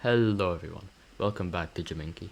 Hello everyone, welcome back to Jaminky.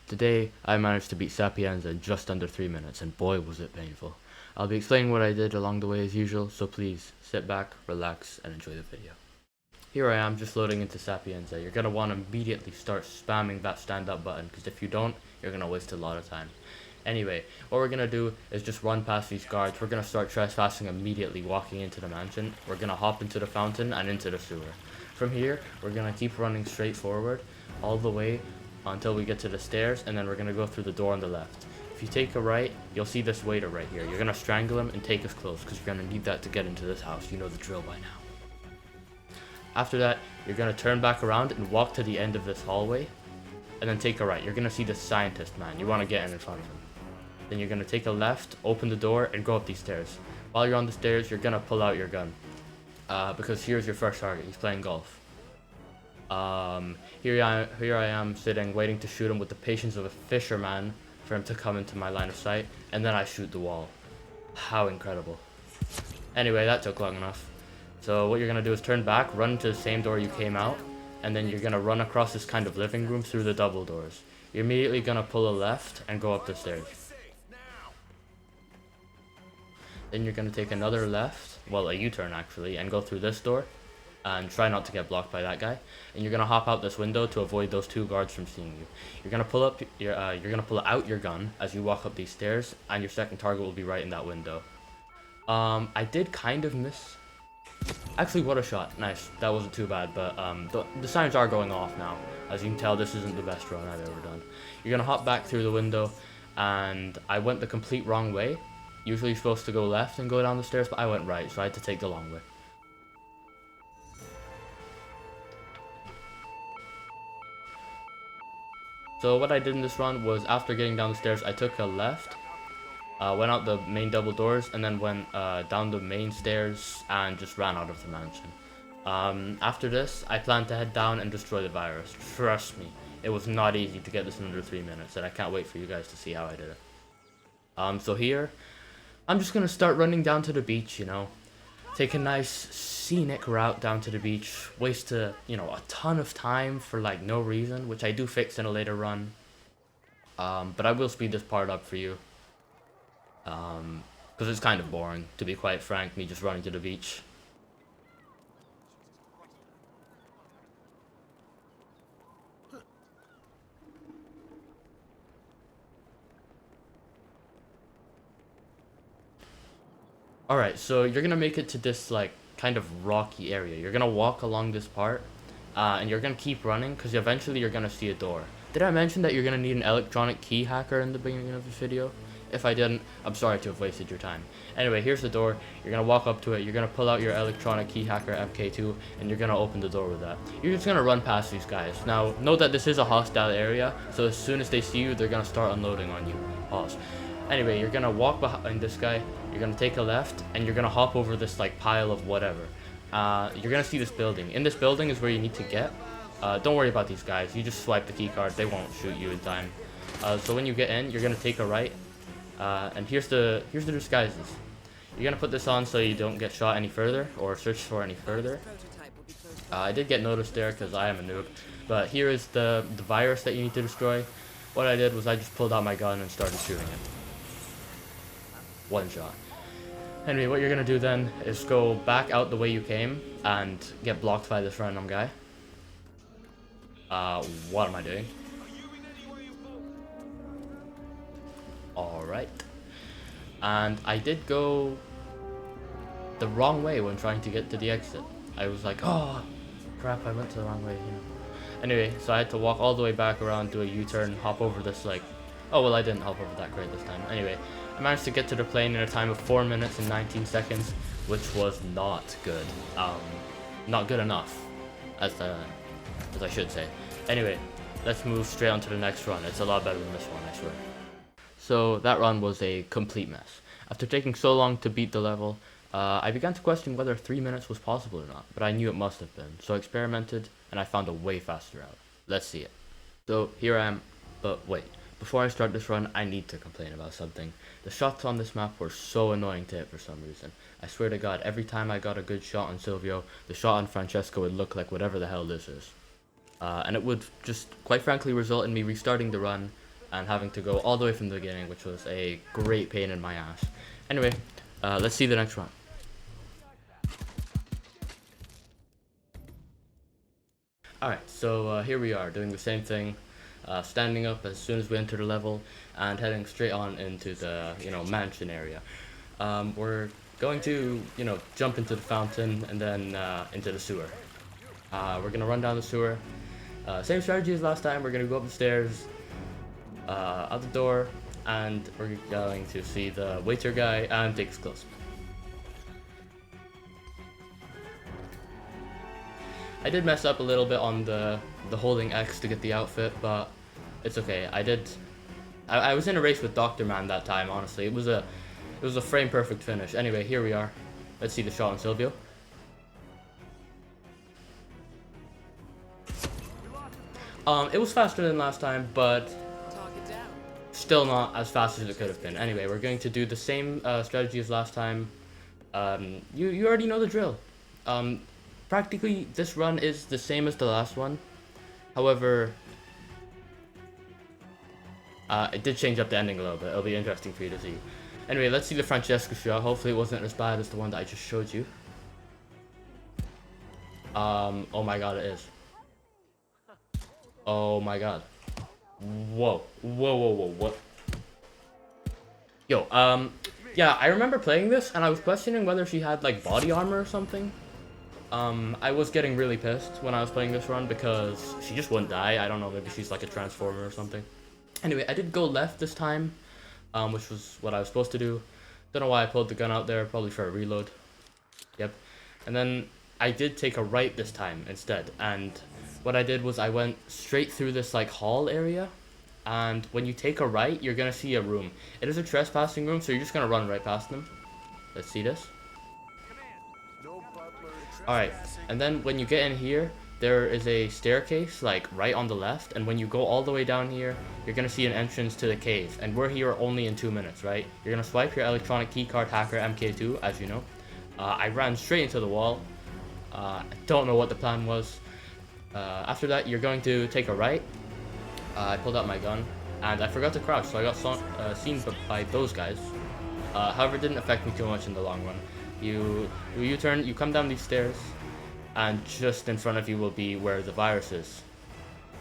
Today I managed to beat Sapienza in just under 3 minutes, and boy was it painful. I'll be explaining what I did along the way as usual, so please sit back, relax, and enjoy the video. Here I am just loading into Sapienza. You're going to want to immediately start spamming that stand up button, because if you don't, you're going to waste a lot of time. Anyway, what we're going to do is just run past these guards. We're going to start trespassing immediately walking into the mansion. We're going to hop into the fountain and into the sewer. From here, we're going to keep running straight forward all the way until we get to the stairs, and then we're going to go through the door on the left. If you take a right, you'll see this waiter right here. You're going to strangle him and take his clothes, because you're going to need that to get into this house. You know the drill by now. After that, you're going to turn back around and walk to the end of this hallway, and then take a right. You're going to see the scientist man. You want to get in front of him. Then you're going to take a left, open the door, and go up these stairs. While you're on the stairs, you're going to pull out your gun. Because here's your first target. He's playing golf. Here I am sitting, waiting to shoot him with the patience of a fisherman for him to come into my line of sight, and then I shoot the wall. How incredible. Anyway, that took long enough. So what you're going to do is turn back, run to the same door you came out, and then you're going to run across this kind of living room through the double doors. You're immediately going to pull a left and go up the stairs. Then you're going to take another left, well a U-turn actually, and go through this door. And try not to get blocked by that guy. And you're gonna hop out this window to avoid those two guards from seeing you. You're gonna pull out your gun as you walk up these stairs, and your second target will be right in that window. I did kind of miss. Actually, what a shot! Nice. That wasn't too bad. But the sirens are going off now. As you can tell, this isn't the best run I've ever done. You're gonna hop back through the window, and I went the complete wrong way. Usually you're supposed to go left and go down the stairs, but I went right, so I had to take the long way. So what I did in this run was, after getting down the stairs, I took a left, went out the main double doors, and then went down the main stairs and just ran out of the mansion. After this, I plan to head down and destroy the virus. Trust me, it was not easy to get this in under 3 minutes, and I can't wait for you guys to see how I did it. So here, I'm just going to start running down to the beach, you know. Take a nice scenic route down to the beach, waste a ton of time for like no reason, which I do fix in a later run. But I will speed this part up for you. Because it's kind of boring, to be quite frank, me just running to the beach. Alright, so you're gonna make it to this like kind of rocky area. You're gonna walk along this part, and you're gonna keep running because eventually you're gonna see a door. Did I mention that you're gonna need an electronic key hacker in the beginning of this video? If I didn't, I'm sorry to have wasted your time. Anyway, here's the door. You're gonna walk up to it. You're gonna pull out your electronic key hacker MK2, and you're gonna open the door with that. You're just gonna run past these guys. Now, note that this is a hostile area, so as soon as they see you, they're gonna start unloading on you. Pause. Anyway, you're gonna walk behind this guy, you're gonna take a left, and you're gonna hop over this like pile of whatever. You're gonna see this building. In this building is where you need to get. Don't worry about these guys, you just swipe the key card, they won't shoot you in time. So when you get in, you're gonna take a right, and here's the disguises. You're gonna put this on so you don't get shot any further, or searched for any further. I did get noticed there because I am a noob, but here is the virus that you need to destroy. What I did was I just pulled out my gun and started shooting it. One shot. Anyway, what you're gonna do then is go back out the way you came and get blocked by this random guy. What am I doing? Alright. And I did go the wrong way when trying to get to the exit. I was like, oh crap, I went to the wrong way, you know. Anyway, so I had to walk all the way back around, do a U-turn, hop over this like, oh well, I didn't hop over that great this time. Anyway, I managed to get to the plane in a time of 4 minutes and 19 seconds, which was not good. Not good enough, as I should say. Anyway, let's move straight on to the next run. It's a lot better than this one, I swear. So that run was a complete mess. After taking so long to beat the level, I began to question whether 3 minutes was possible or not, but I knew it must have been, so I experimented, and I found a way faster route. Let's see it. So here I am, but wait. Before I start this run, I need to complain about something. The shots on this map were so annoying to hit for some reason. I swear to God, every time I got a good shot on Silvio, the shot on Francesco would look like whatever the hell this is. And it would just, quite frankly, result in me restarting the run and having to go all the way from the beginning, which was a great pain in my ass. Anyway, let's see the next run. Alright, so here we are, doing the same thing, standing up as soon as we enter the level, and heading straight on into the, mansion area. We're going to, jump into the fountain, and then into the sewer. We're gonna run down the sewer. Same strategy as last time. We're gonna go up the stairs, out the door, and we're going to see the waiter guy and take his clothes. I did mess up a little bit on the holding X to get the outfit, but it's okay. I was in a race with Dr. Man that time, honestly. It was a frame perfect finish. Anyway, here we are. Let's see the shot on Silvio. It was faster than last time, but still not as fast as it could have been. Anyway, we're going to do the same strategy as last time. You already know the drill. Practically, this run is the same as the last one. However, it did change up the ending a little bit. It'll be interesting for you to see. Anyway, let's see the Francesca shot. Hopefully it wasn't as bad as the one that I just showed you. Oh my god, it is. Oh my god. Whoa. What? Yo, yeah, I remember playing this, and I was questioning whether she had, like, body armor or something. I was getting really pissed when I was playing this run because she just wouldn't die. I don't know, maybe she's like a transformer or something. Anyway, I did go left this time, which was what I was supposed to do. Don't know why I pulled the gun out there, probably for a reload. Yep. And then I did take a right this time instead, and what I did was I went straight through this like hall area, and when you take a right, you're gonna see a room. It is a trespassing room, so you're just gonna run right past them. Let's see this. Alright, and then when you get in here, there is a staircase, like, right on the left, and when you go all the way down here, you're gonna see an entrance to the cave, and we're here only in 2 minutes, right? You're gonna swipe your electronic keycard hacker MK2, as you know. I ran straight into the wall. I don't know what the plan was. After that, you're going to take a right. I pulled out my gun, and I forgot to crouch, so I got seen by those guys. However, it didn't affect me too much in the long run. You U-turn, you come down these stairs, and just in front of you will be where the virus is.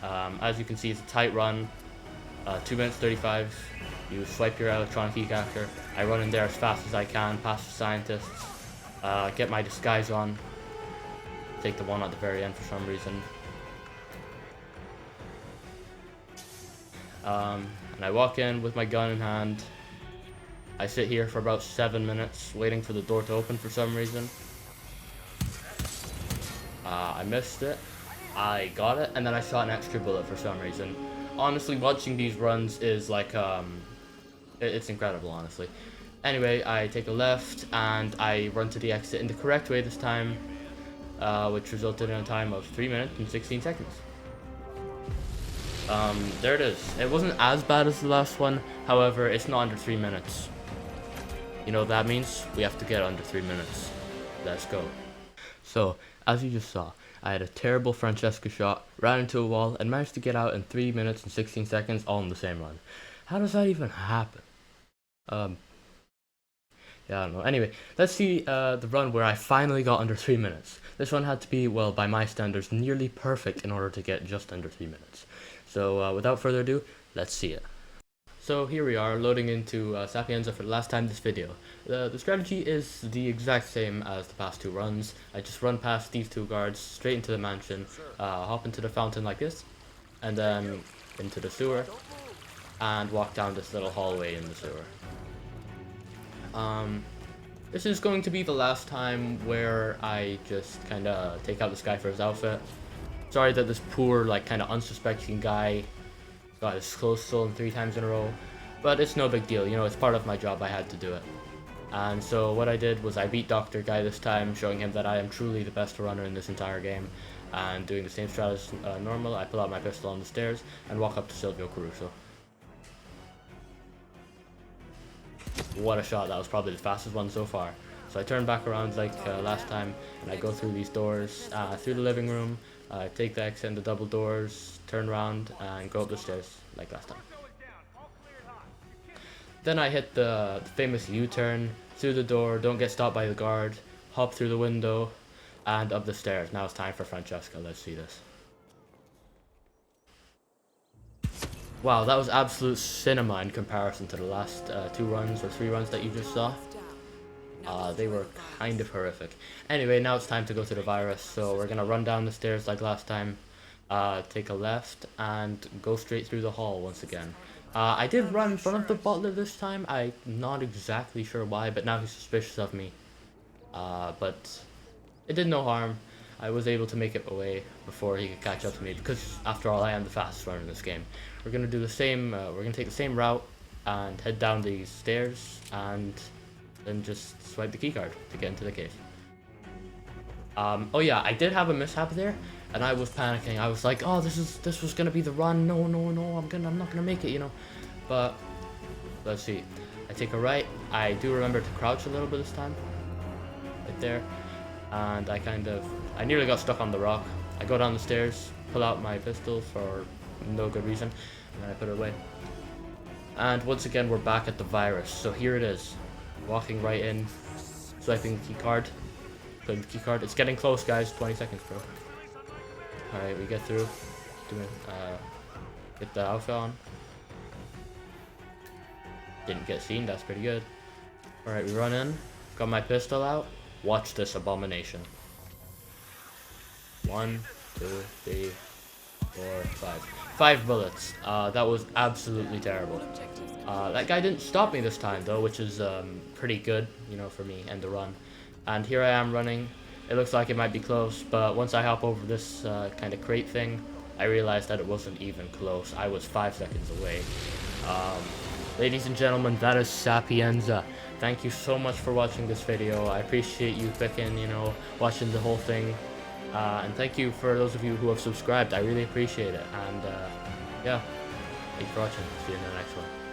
As you can see, it's a tight run, 2 minutes 35. You swipe your electronic key capture. I run in there as fast as I can, past the scientists, get my disguise on, take the one at the very end for some reason. And I walk in with my gun in hand. I sit here for about 7 minutes, waiting for the door to open for some reason. I missed it. I got it, and then I shot an extra bullet for some reason. Honestly, watching these runs is like, it's incredible, honestly. Anyway, I take a left, and I run to the exit in the correct way this time, which resulted in a time of 3 minutes and 16 seconds. There it is. It wasn't as bad as the last one, however, it's not under 3 minutes. You know what that means? We have to get under 3 minutes. Let's go. So, as you just saw, I had a terrible Francesca shot, ran into a wall, and managed to get out in 3 minutes and 16 seconds all in the same run. How does that even happen? Yeah, I don't know. Anyway, let's see the run where I finally got under 3 minutes. This one had to be, well, by my standards, nearly perfect in order to get just under 3 minutes. So, without further ado, let's see it. So here we are, loading into Sapienza for the last time this video. The strategy is the exact same as the past two runs. I just run past these two guards, straight into the mansion, hop into the fountain like this, and then into the sewer, and walk down this little hallway in the sewer. This is going to be the last time where I just kind of take out this guy for his outfit. Sorry that this poor, like, kind of unsuspecting guy got his clothes stolen 3 times in a row, but it's no big deal, you know, it's part of my job, I had to do it. And so what I did was I beat Dr. Guy this time, showing him that I am truly the best runner in this entire game, and doing the same strategy as normal. I pull out my pistol on the stairs and walk up to Silvio Caruso. What a shot, that was probably the fastest one so far. So I turn back around like last time, and I go through these doors, through the living room, Take the exit and the double doors, turn around, and go up the stairs like last time. Then I hit the famous U-turn, through the door, don't get stopped by the guard, hop through the window, and up the stairs. Now it's time for Francesca. Let's see this. Wow, that was absolute cinema in comparison to the last 2 runs or 3 runs that you just saw. They were kind of horrific. Anyway, now it's time to go to the virus. So we're gonna run down the stairs like last time, take a left, and go straight through the hall once again. I did run in front of the butler this time. I'm not exactly sure why, but now he's suspicious of me. But it did no harm. I was able to make it away before he could catch up to me, because after all, I am the fastest runner in this game. We're gonna do the same. We're gonna take the same route and head down these stairs, and then just swipe the keycard to get into the cave. Oh yeah, I did have a mishap there, and I was panicking. I was like, oh, this was gonna be the run. No, I'm not gonna make it, you know. But let's see. I take a right. I do remember to crouch a little bit this time, right there, and I nearly got stuck on the rock. I go down the stairs, pull out my pistol for no good reason, and then I put it away. And once again, we're back at the virus. So here it is. Walking right in, swiping the key card, putting the key card. It's getting close, guys. 20 seconds, bro. Alright, we get through. Get the outfit on. Didn't get seen, that's pretty good. Alright, we run in. Got my pistol out. Watch this abomination. 1, 2, 3, 4, 5. 5 bullets. That was absolutely terrible. That guy didn't stop me this time though, which is pretty good, you know, for me and the run. And here I am running. It looks like it might be close, but once I hop over this kind of crate thing, I realized that it wasn't even close. I was 5 seconds away. Ladies and gentlemen, that is Sapienza. Thank you so much for watching this video. I appreciate you clicking, you know, watching the whole thing. And thank you for those of you who have subscribed. I really appreciate it. And yeah, thanks for watching. See you in the next one.